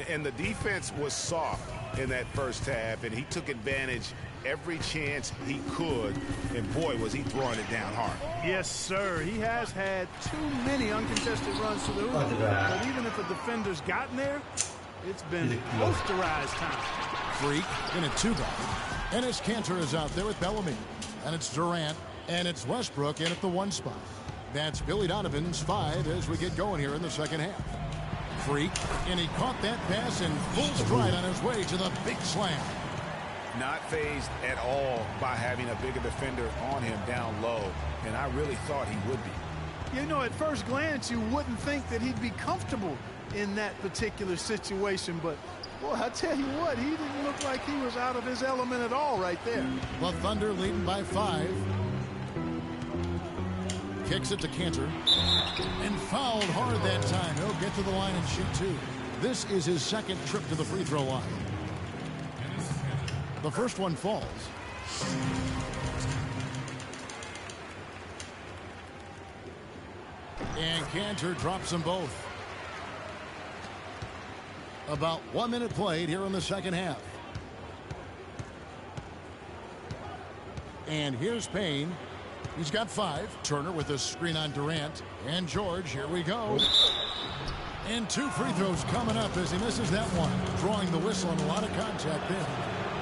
And the defense was soft in that first half, and he took advantage every chance he could, and boy, was he throwing it down hard. Yes, sir. He has had too many uncontested runs to the hoop, but even if a defender's gotten there, it's been posterized time. Freak in a 2-guard. Enes Kanter is out there with Bellamy, and it's Durant, and it's Westbrook in at the 1 spot. That's Billy Donovan's 5 as we get going here in the second half. Freak, and he caught that pass in full stride on his way to the big slam. Not fazed at all by having a bigger defender on him down low, and I really thought he would be. You know, at first glance, you wouldn't think that he'd be comfortable in that particular situation, but boy, I tell you what, he didn't look like he was out of his element at all right there. The Thunder leading by 5. Kicks it to Kanter, and fouled hard that time. He'll get to the line and shoot 2. This is his second trip to the free throw line. The first one falls. And Kanter drops them both. About 1 minute played here in the second half. And here's Payne. He's got 5. Turner with a screen on Durant. And George, here we go. And 2 free throws coming up as he misses that one. Drawing the whistle and a lot of contact there.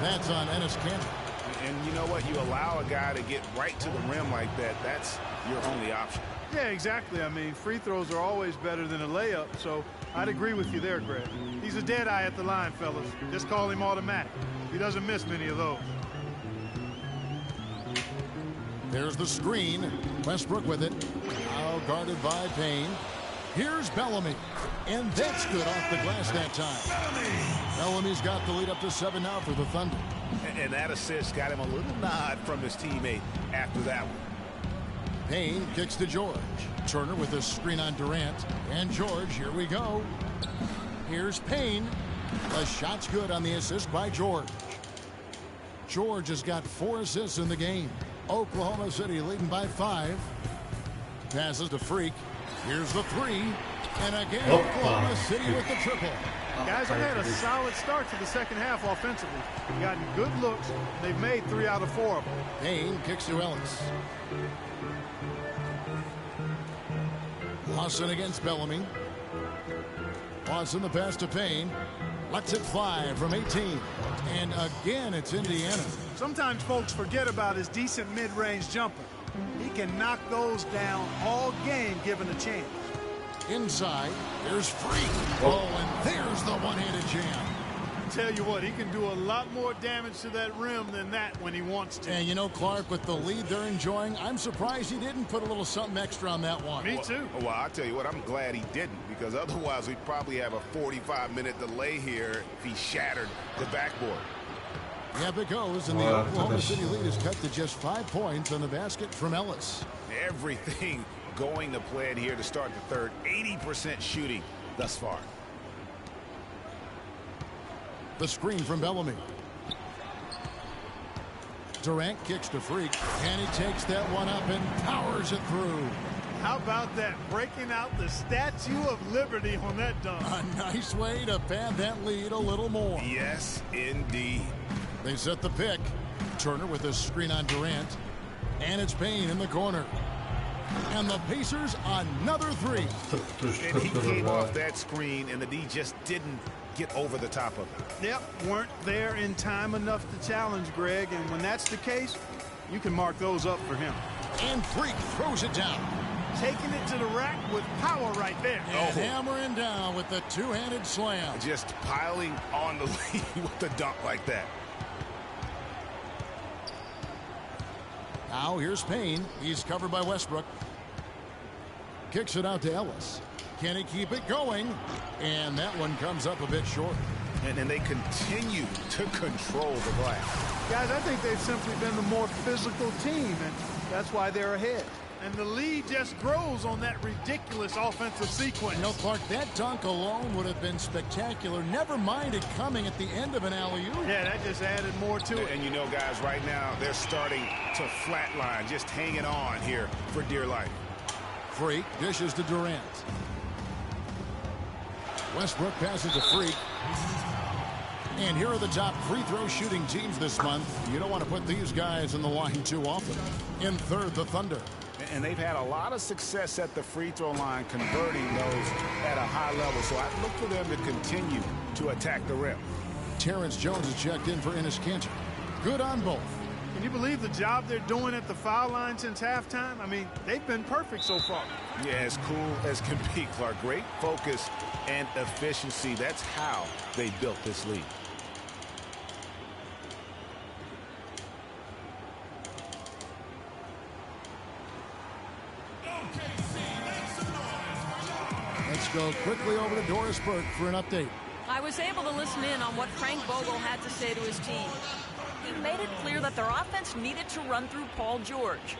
That's on Enes Kanter. And you know what? You allow a guy to get right to the rim like that. That's your only option. Yeah, exactly. I mean, free throws are always better than a layup, so I'd agree with you there, Greg. He's a dead eye at the line, fellas. Just call him automatic. He doesn't miss many of those. There's the screen. Westbrook with it. Now guarded by Payne. Here's Bellamy. And that's good off the glass that time. Bellamy's got the lead up to 7 now for the Thunder. And that assist got him a little nod from his teammate after that one. Payne kicks to George. Turner with a screen on Durant. And George, here we go. Here's Payne. The shot's good on the assist by George. George has got 4 assists in the game. Oklahoma City leading by 5. Passes to Freak. Here's the 3. And again, Oklahoma City with the triple. Guys have had a solid start to the second half offensively. Gotten good looks. They've made 3 out of 4 of them. Payne kicks to Ellis. Lawson against Bellamy. Lawson the pass to Payne. Lets it fly from 18. And again, it's Indiana. Sometimes folks forget about his decent mid-range jumper. He can knock those down all game given a chance. Inside, there's Freak. Oh, and there's the one-handed jam. I tell you what, he can do a lot more damage to that rim than that when he wants to. And you know, Clark, with the lead they're enjoying, I'm surprised he didn't put a little something extra on that one. Me too. Well, I'll tell you what, I'm glad he didn't, because otherwise we'd probably have a 45-minute delay here if he shattered the backboard. Yep, it goes, and the Oklahoma City lead is cut to just 5 points on the basket from Ellis. Everything going to plan here to start the third. 80% shooting thus far. The screen from Bellamy. Durant kicks to Freak, and he takes that one up and powers it through. How about that, breaking out the Statue of Liberty on that dunk? A nice way to pad that lead a little more. Yes, indeed. They set the pick. Turner with a screen on Durant. And it's Payne in the corner. And the Pacers another 3. And he came off that screen, and the D just didn't get over the top of it. Yep, weren't there in time enough to challenge, Greg. And when that's the case, you can mark those up for him. And Freak throws it down. Taking it to the rack with power right there. And hammering down with the 2-handed slam. Just piling on the lead with the dunk like that. Now here's Payne. He's covered by Westbrook. Kicks it out to Ellis. Can he keep it going? And that one comes up a bit short. And they continue to control the glass. Guys, I think they've simply been the more physical team, and that's why they're ahead. And the lead just grows on that ridiculous offensive sequence. You know, Clark, that dunk alone would have been spectacular. Never mind it coming at the end of an alley-oop. Yeah, that just added more to it. And you know, guys, right now, they're starting to flatline, just hanging on here for dear life. Freak dishes to Durant. Westbrook passes a freak. And here are the top free throw shooting teams this month. You don't want to put these guys in the line too often. In third, the Thunder. And they've had a lot of success at the free throw line converting those at a high level. So I look for them to continue to attack the rim. Terrence Jones is checked in for Enes Kanter. Good on both. Can you believe the job they're doing at the foul line since halftime? I mean, they've been perfect so far. Yeah, as cool as can be, Clark. Great focus and efficiency. That's how they built this lead. Let's go quickly over to Doris Burke for an update. I was able to listen in on what Frank Vogel had to say to his team. He made it clear that their offense needed to run through Paul George.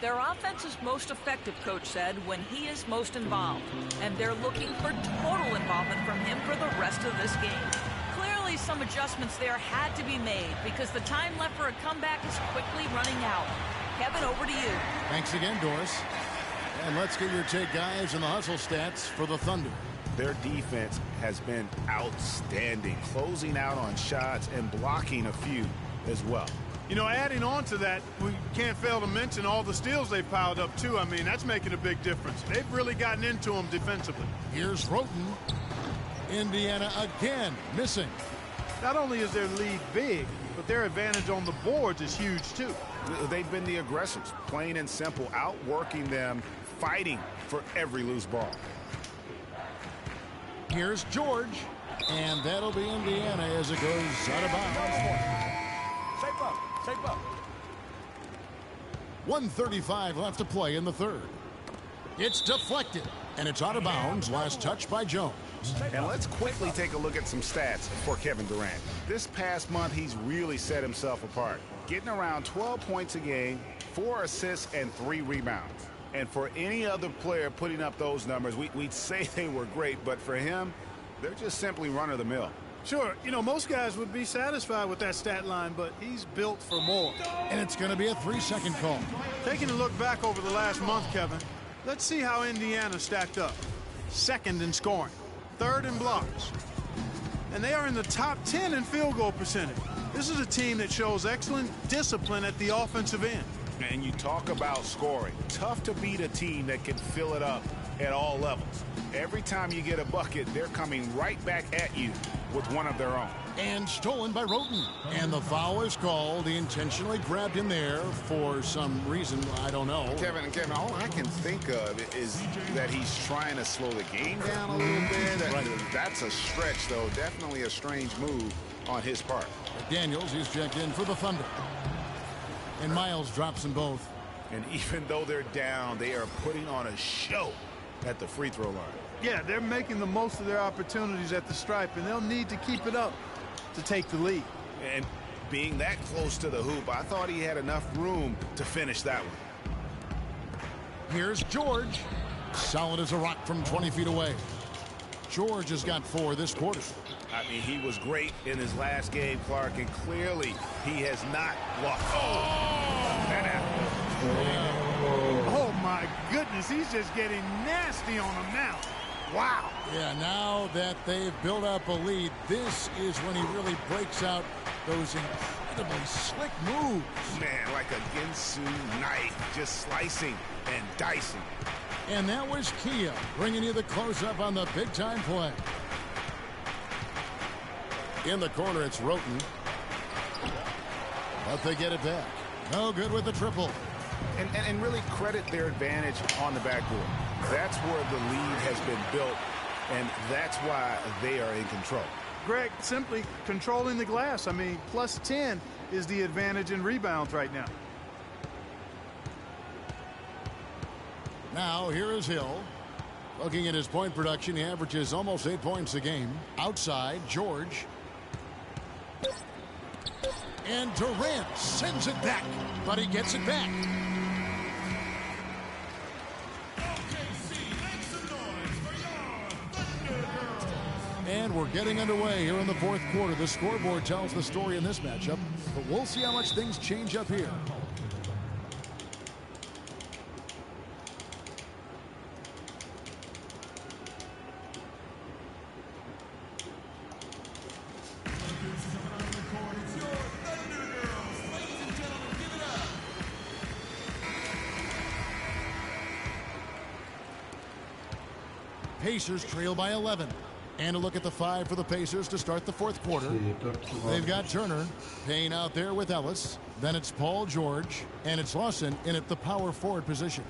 Their offense is most effective, Coach said, when he is most involved. And they're looking for total involvement from him for the rest of this game. Clearly, some adjustments there had to be made because the time left for a comeback is quickly running out. Kevin, over to you. Thanks again, Doris. And let's get your take, guys, in the hustle stats for the Thunder. Their defense has been outstanding, closing out on shots and blocking a few as well. You know, adding on to that, we can't fail to mention all the steals they've piled up, too. I mean, that's making a big difference. They've really gotten into them defensively. Here's Roten. Indiana again missing. Not only is their lead big, but their advantage on the boards is huge, too. They've been the aggressors, plain and simple, outworking them, fighting for every loose ball. Here's George, and that'll be Indiana as it goes out of bounds. Shape up. 1:35 left to play in the third. It's deflected, and it's out of bounds. Last touch by Jones. And let's quickly take a look at some stats for Kevin Durant. This past month, he's really set himself apart, getting around 12 points a game, 4 assists, and 3 rebounds. And for any other player putting up those numbers, we'd say they were great, but for him, they're just simply run-of-the-mill. Sure, you know, most guys would be satisfied with that stat line, but he's built for more. And it's going to be a 3-second call. Taking a look back over the last month, Kevin, let's see how Indiana stacked up. Second in scoring, third in blocks, and they are in the top 10 in field goal percentage. This is a team that shows excellent discipline at the offensive end. And you talk about scoring. Tough to beat a team that can fill it up at all levels. Every time you get a bucket, they're coming right back at you with one of their own. And stolen by Roten. And the foul is called. He intentionally grabbed him there for some reason. I don't know. Kevin, all I can think of is that he's trying to slow the game down a little bit. Right. That's a stretch, though. Definitely a strange move on his part. Daniels, he's checked in for the Thunder. And Miles drops them both. And even though they're down, they are putting on a show at the free throw line. Yeah, they're making the most of their opportunities at the stripe, and they'll need to keep it up to take the lead. And being that close to the hoop, I thought he had enough room to finish that one. Here's George. Solid as a rock from 20 feet away. George has got 4 this quarter. I mean, he was great in his last game, Clark, and clearly he has not lost. That happened. Oh, my goodness, he's just getting nasty on him now. Wow. Yeah, now that they've built up a lead, this is when he really breaks out those incredibly slick moves. Man, like a Ginsu knife, just slicing and dicing. And that was Kia bringing you the close-up on the big-time play. In the corner, it's Roten. But they get it back. No good with the triple. And really credit their advantage on the backboard. That's where the lead has been built, and that's why they are in control. Greg, simply controlling the glass. I mean, plus 10 is the advantage in rebounds right now. Now, here is Hill. Looking at his point production, he averages almost 8 points a game. Outside, George. And Durant sends it back, but he gets it back. And we're getting underway here in the fourth quarter. The scoreboard tells the story in this matchup, but we'll see how much things change up here. Pacers trail by 11. And a look at the 5 for the Pacers to start the fourth quarter. They've got Turner, Payne out there with Ellis. Then it's Paul George, and it's Lawson in at the power forward position.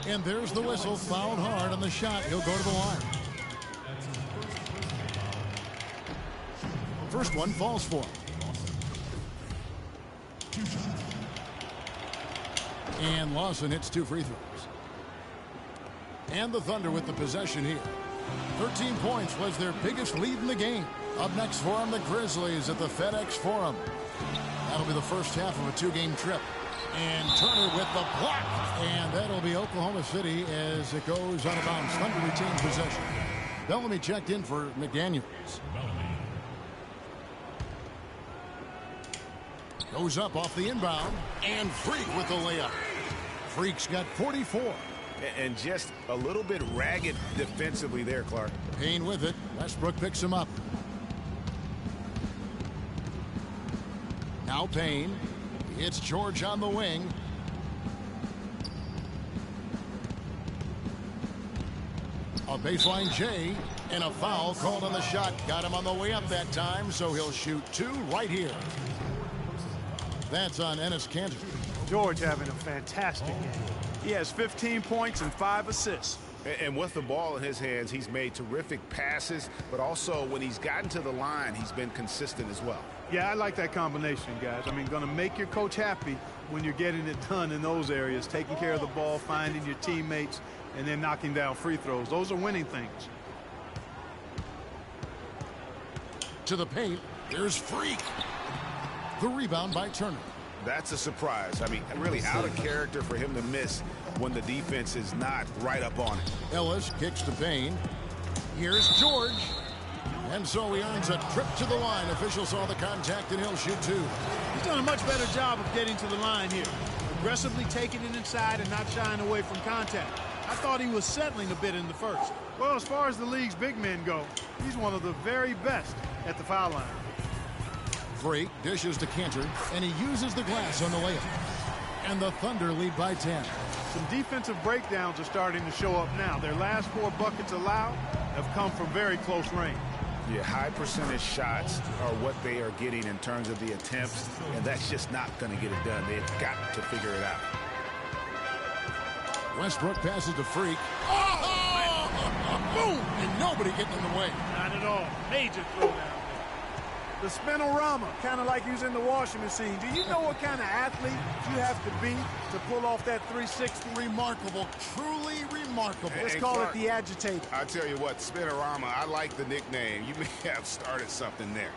And there's the whistle, fouled hard on the shot. He'll go to the line. First one falls for him. And Lawson hits 2 free throws. And the Thunder with the possession here. 13 points was their biggest lead in the game. Up next for them, the Grizzlies at the FedEx Forum. That'll be the first half of a 2-game trip. And Turner with the block. And that'll be Oklahoma City as it goes out of bounds. Thunder retain possession. Bellamy checked in for McDaniels. Goes up off the inbound. And Freak with the layup. Freak's got 44. And just a little bit ragged defensively there, Clark. Payne with it. Westbrook picks him up. Now Payne. It's George on the wing. A baseline J. And a foul called on the shot. Got him on the way up that time, so he'll shoot 2 right here. That's on Enes Kanter. George having a fantastic game. He has 15 points and 5 assists. And with the ball in his hands, he's made terrific passes, but also when he's gotten to the line, he's been consistent as well. Yeah, I like that combination, guys. I mean, going to make your coach happy when you're getting it done in those areas, taking care of the ball, finding your teammates, and then knocking down free throws. Those are winning things. To the paint, there's Freak. The rebound by Turner. That's a surprise. I mean, really out of character for him to miss when the defense is not right up on it. Ellis kicks to Payne. Here's George. And so he earns a trip to the line. Officials saw the contact, and he'll shoot 2. He's done a much better job of getting to the line here. Aggressively taking it inside and not shying away from contact. I thought he was settling a bit in the first. Well, as far as the league's big men go, he's one of the very best at the foul line. Freak dishes to Kanter, and he uses the glass on the layup. And the Thunder lead by 10. Some defensive breakdowns are starting to show up now. Their last 4 buckets allowed have come from very close range. Yeah, high percentage shots are what they are getting in terms of the attempts, and that's just not going to get it done. They've got to figure it out. Westbrook passes to Freak. Oh! Boom! And nobody getting in the way. Not at all. Major throwdown. The spinorama, kind of like using the washing machine. Do you know what kind of athlete you have to be to pull off that 360? Remarkable, truly remarkable. Let's call it the agitator. I tell you what, spinorama, I like the nickname. You may have started something there.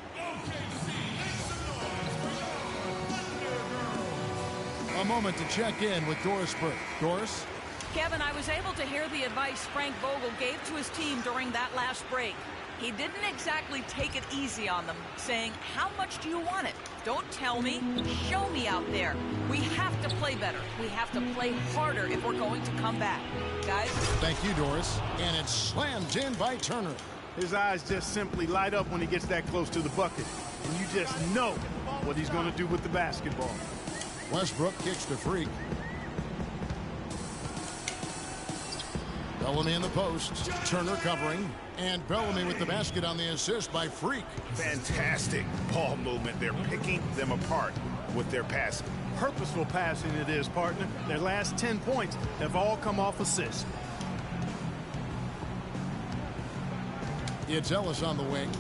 A moment to check in with Doris Burke. Doris? Kevin, I was able to hear the advice Frank Vogel gave to his team during that last break. He didn't exactly take it easy on them, saying, how much do you want it? Don't tell me, show me out there. We have to play better. We have to play harder if we're going to come back. Guys? Thank you, Doris. And it's slammed in by Turner. His eyes just simply light up when he gets that close to the bucket. And you just know what he's going to do with the basketball. Westbrook kicks to Freak. Bellamy in the post. Turner covering. And Bellamy with the basket on the assist by Freak. Fantastic ball movement. They're picking them apart with their passing. Purposeful passing it is, partner. Their last 10 points have all come off assists. It's Ellis on the wing.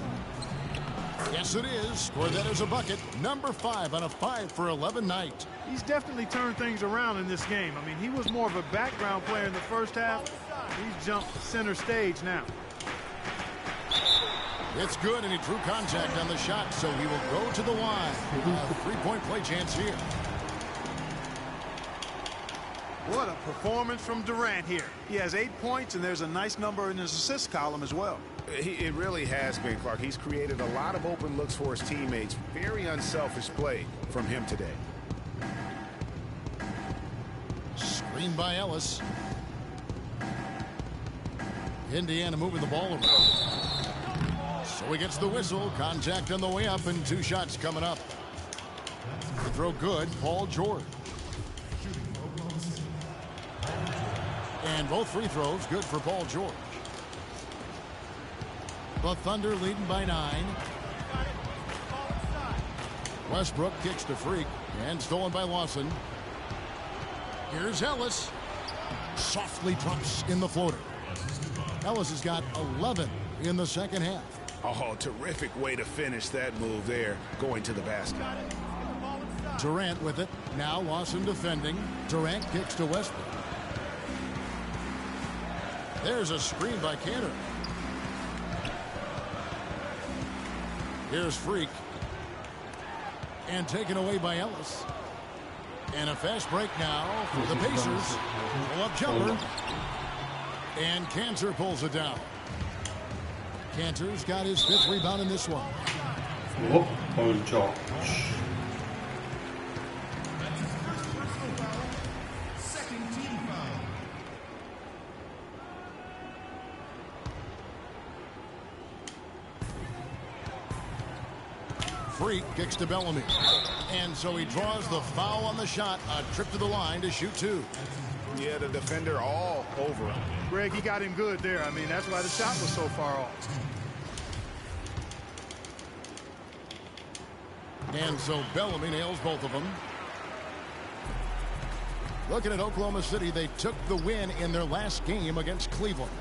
Yes, it is. Scored that as a bucket. Number 5 on a 5 for 11 night. He's definitely turned things around in this game. I mean, he was more of a background player in the first half. He's jumped center stage now. It's good, and he drew contact on the shot, so he will go to the line. A 3-point play chance here. What a performance from Durant here. He has 8 points, and there's a nice number in his assist column as well. It really has been, Clark. He's created a lot of open looks for his teammates. Very unselfish play from him today. Screen by Ellis. Indiana moving the ball around. So he gets the whistle. Contact on the way up, and 2 shots coming up. The throw good. Paul George. And both free throws good for Paul George. The Thunder leading by 9. Westbrook kicks to Freak and stolen by Lawson. Here's Ellis. Softly drops in the floater. Ellis has got 11 in the second half. Oh, terrific way to finish that move there, going to the basket. Durant with it. Now Lawson defending. Durant kicks to Westbrook. There's a screen by Cantor. Here's Freak. And taken away by Ellis. And a fast break now for the Pacers. Pull-up jumper. And Cantor pulls it down. Cantor's got his 5th rebound in this one. Oh, Paul George. Freak kicks to Bellamy. And so he draws the foul on the shot. A trip to the line to shoot 2. Yeah, the defender all over him. Greg, he got him good there. I mean, that's why the shot was so far off. And so Bellamy nails both of them. Looking at Oklahoma City, they took the win in their last game against Cleveland.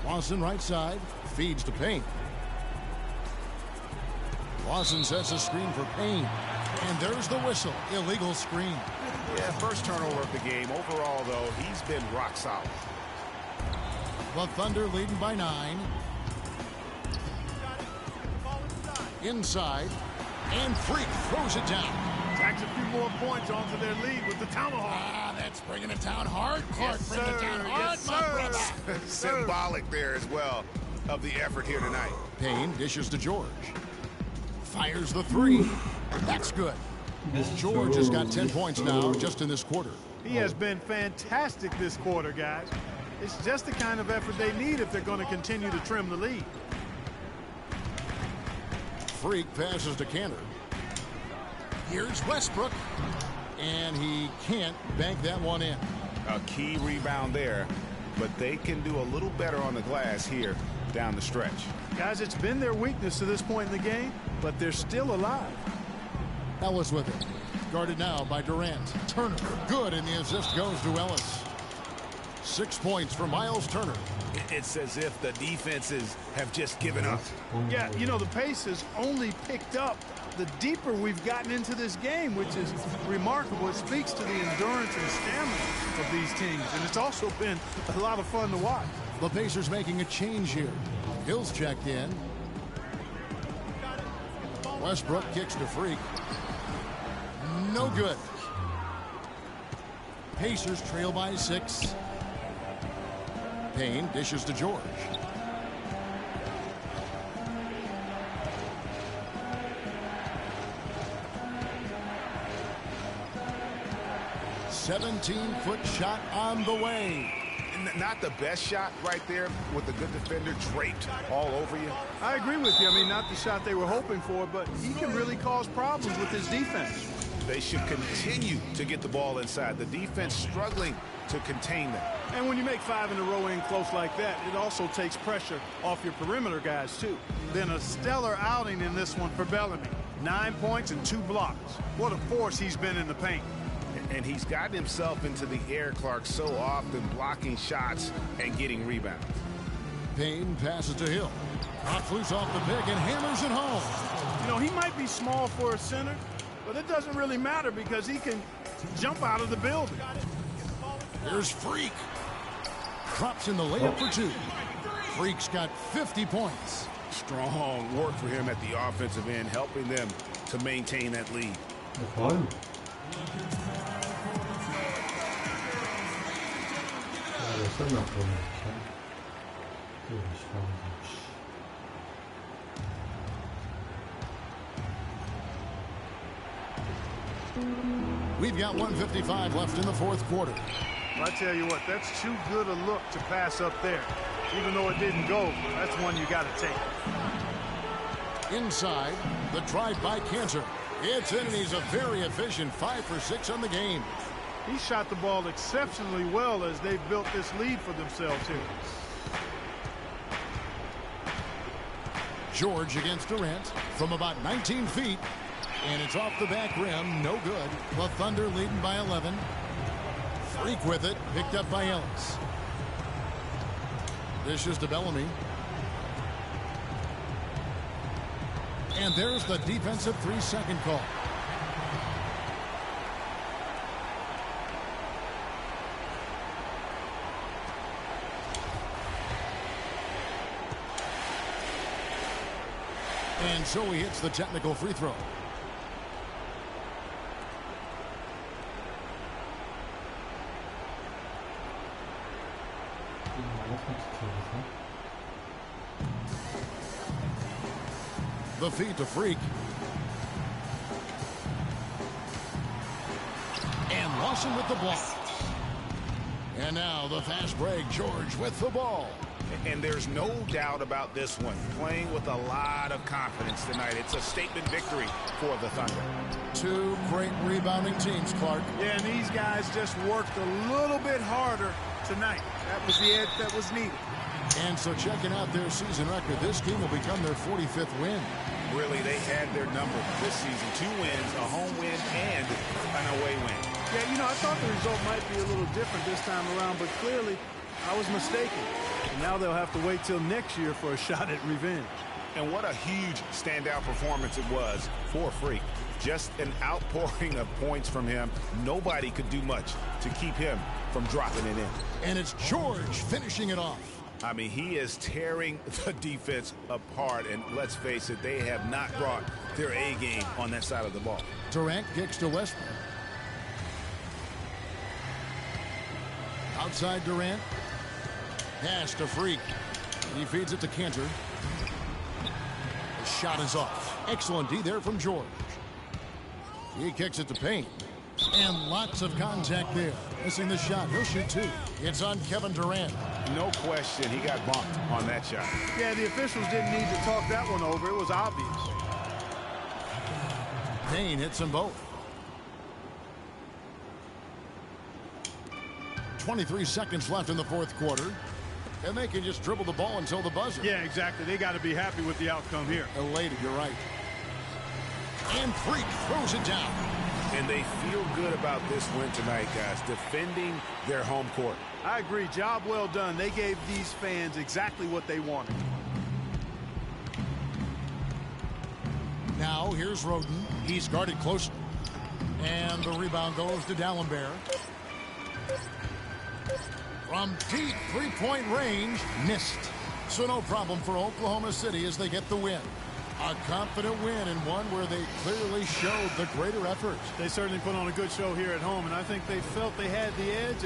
Lawson right side, feeds to Payne. Lawson sets a screen for Payne. And there's the whistle. Illegal screen. Yeah, first turnover of the game. Overall, though, he's been rock solid. The Thunder leading by 9. Inside. And Freak throws it down. Tacks a few more points onto their lead with the tomahawk. Ah, that's bringing it down hard. Clark, Yes, bring it down sir. hard, Yes, my sir. brother. Symbolic there as well of the effort here tonight. Payne dishes to George. Fires the 3. That's good. George has got 10 points now just in this quarter. He has been fantastic this quarter, guys. It's just the kind of effort they need if they're going to continue to trim the lead. Freak passes to Cantor. Here's Westbrook. And he can't bank that one in. A key rebound there, but they can do a little better on the glass here down the stretch. Guys, it's been their weakness to this point in the game, but they're still alive. Ellis with it. Guarded now by Durant. Turner. Good, and the assist goes to Ellis. 6 points for Miles Turner. It's as if the defenses have just given up. Yeah, you know, the pace has only picked up the deeper we've gotten into this game, which is remarkable. It speaks to the endurance and stamina of these teams, and it's also been a lot of fun to watch. The Pacers making a change here. Hill's checked in. Westbrook kicks to Freak. No good. Pacers trail by 6. Payne dishes to George. "17-foot shot on the way." Not the best shot right there with the good defender draped all over you. I agree with you. I mean, not the shot they were hoping for, but he can really cause problems with his defense. They should continue to get the ball inside. The defense struggling to contain them. And when you make 5 in a row in close like that, it also takes pressure off your perimeter guys, too. Then a stellar outing in this one for Bellamy. 9 points and 2 blocks. What a force he's been in the paint. And he's gotten himself into the air, Clark, so often blocking shots and getting rebounds. Payne passes to Hill. Knocks loose off the pick and hammers it home. You know, he might be small for a center, but it doesn't really matter because he can jump out of the building. Here's Freak. Drops in the layup for 2. Freak's got 50 points. Strong work for him at the offensive end, helping them to maintain that lead. Fine. We've got 1:55 left in the fourth quarter. I tell you what, that's too good a look to pass up there. Even though it didn't go, that's one you got to take. Inside, the drive by Cantor. It's in, and he's a very efficient 5 for 6 on the game. He shot the ball exceptionally well as they've built this lead for themselves here. George against Durant from about 19 feet. And it's off the back rim. No good. The Thunder leading by 11. Freak with it. Picked up by Ellis. Dishes to Bellamy. And there's the defensive 3-second call. And so he hits the technical free throw. The feed to Freak. And Lawson with the block. And now the fast break. George with the ball. And there's no doubt about this one. Playing with a lot of confidence tonight. It's a statement victory for the Thunder. Two great rebounding teams, Clark. Yeah, and these guys just worked a little bit harder tonight. That was the edge that was needed. And so checking out their season record, this team will become their 45th win. Really, they had their number this season. 2 wins, a home win, and an away win. Yeah, you know, I thought the result might be a little different this time around, but clearly I was mistaken. And now they'll have to wait till next year for a shot at revenge. And what a huge standout performance it was for Freak. Just an outpouring of points from him. Nobody could do much to keep him from dropping it in. And it's George finishing it off. I mean, he is tearing the defense apart. And let's face it, they have not brought their A game on that side of the ball. Durant kicks to Westbrook. Outside Durant. Pass to Freak. He feeds it to Cantor. The shot is off. Excellent D there from George. He kicks it to Payne. And lots of contact there. Missing the shot. He'll shoot 2. It's on Kevin Durant. No question, he got bumped on that shot. Yeah, the officials didn't need to talk that one over. It was obvious. Payne hits them both. 23 seconds left in the fourth quarter. And they can just dribble the ball until the buzzer. Yeah, exactly. They got to be happy with the outcome here. Elated, you're right. And Freak throws it down. And they feel good about this win tonight, guys, defending their home court. I agree. Job well done. They gave these fans exactly what they wanted. Now, here's Roden. He's guarded closely. And the rebound goes to Dallenberg. From deep three-point range, missed. So no problem for Oklahoma City as they get the win. A confident win and one where they clearly showed the greater effort. They certainly put on a good show here at home, and I think they felt they had the edge.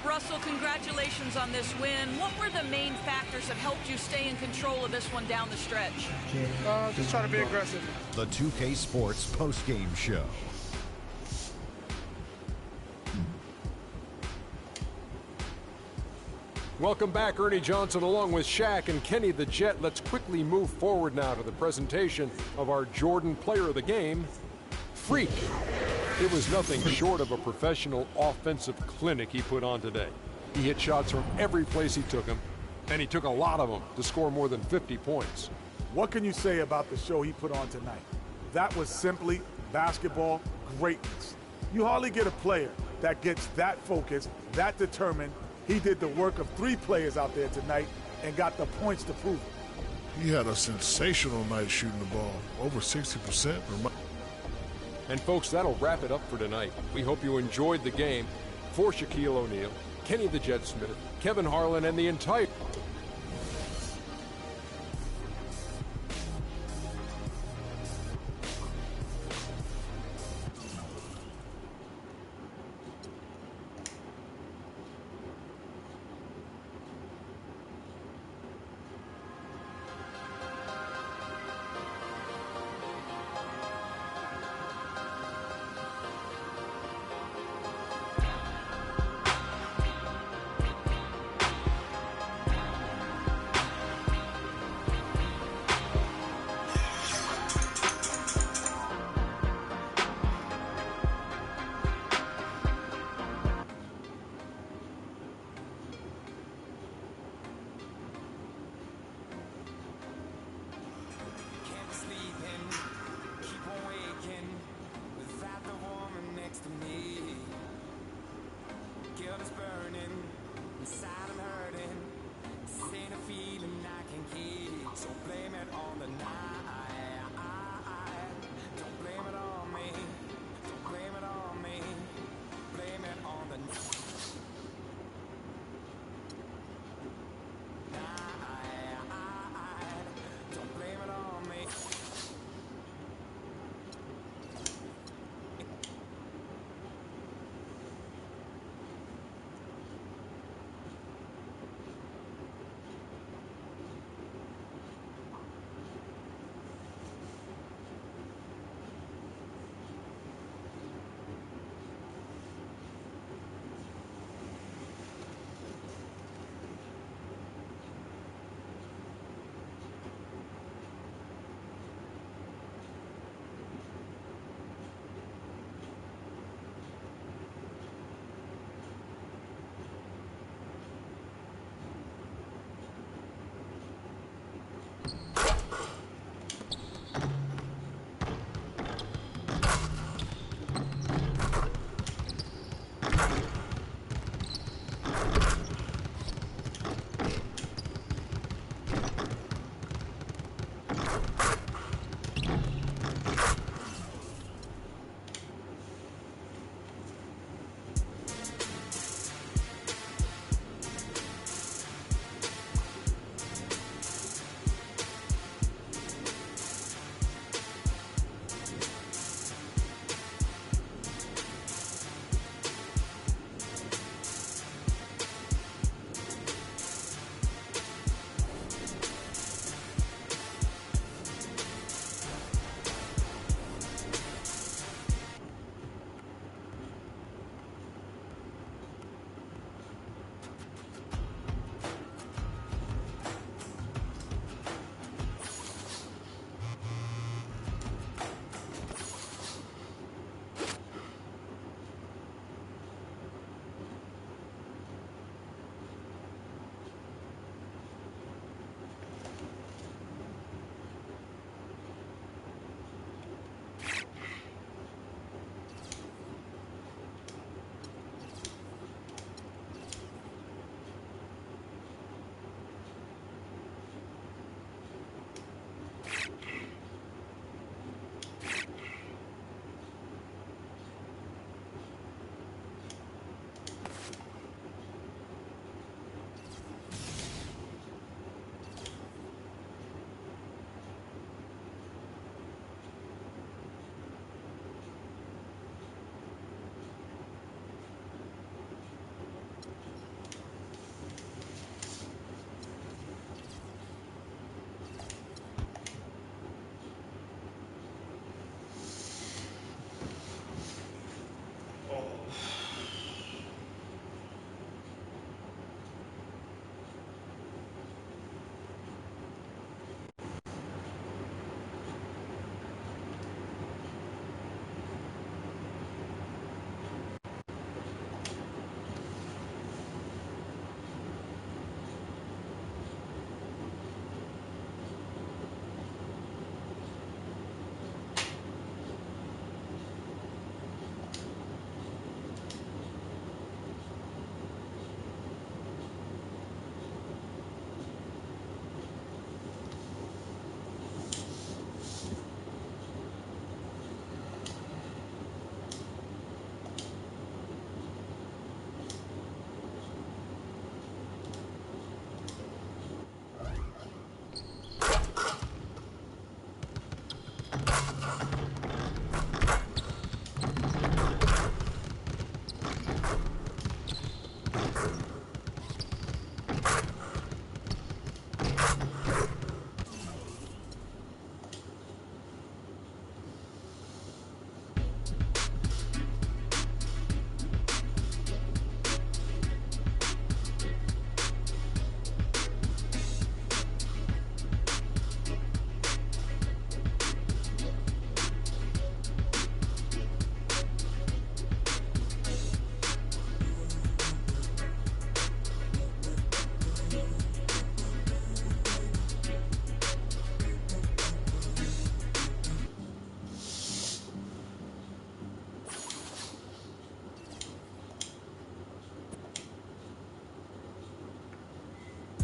Russell, congratulations on this win. What were the main factors that helped you stay in control of this one down the stretch? Just try to be aggressive. The 2K Sports post-game show. Welcome back, Ernie Johnson, along with Shaq and Kenny the Jet. Let's quickly move forward now to the presentation of our Jordan Player of the Game, Freak. It was nothing short of a professional offensive clinic he put on today. He hit shots from every place he took them, and he took a lot of them to score more than 50 points. What can you say about the show he put on tonight? That was simply basketball greatness. You hardly get a player that gets that focused, that determined. He did the work of 3 players out there tonight and got the points to prove it. He had a sensational night shooting the ball, over 60%. And folks, that'll wrap it up for tonight. We hope you enjoyed the game. For Shaquille O'Neal, Kenny the Jet Smith, Kevin Harlan, and the entire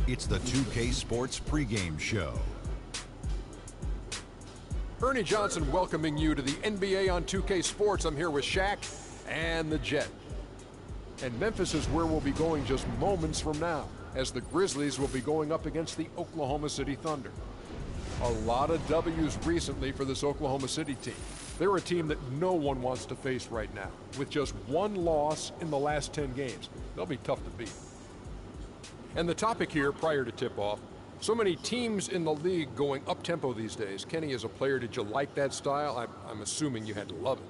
It's the 2K Sports pregame show. Ernie Johnson welcoming you to the NBA on 2K Sports. I'm here with Shaq and the Jet. And Memphis is where we'll be going just moments from now, as the Grizzlies will be going up against the Oklahoma City Thunder. A lot of W's recently for this Oklahoma City team. They're a team that no one wants to face right now, with just one loss in the last 10 games. They'll be tough to beat. And the topic here prior to tip-off, so many teams in the league going up-tempo these days. Kenny, as a player, did you like that style? I'm assuming you had to love it.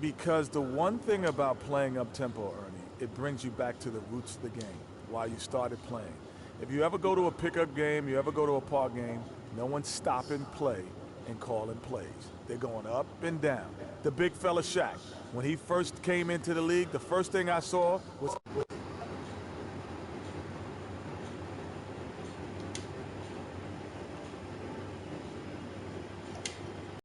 Because the one thing about playing up-tempo, Ernie, it brings you back to the roots of the game, why you started playing. If you ever go to a pickup game, you ever go to a park game, no one's stopping play and calling plays. They're going up and down. The big fella Shaq, when he first came into the league, the first thing I saw was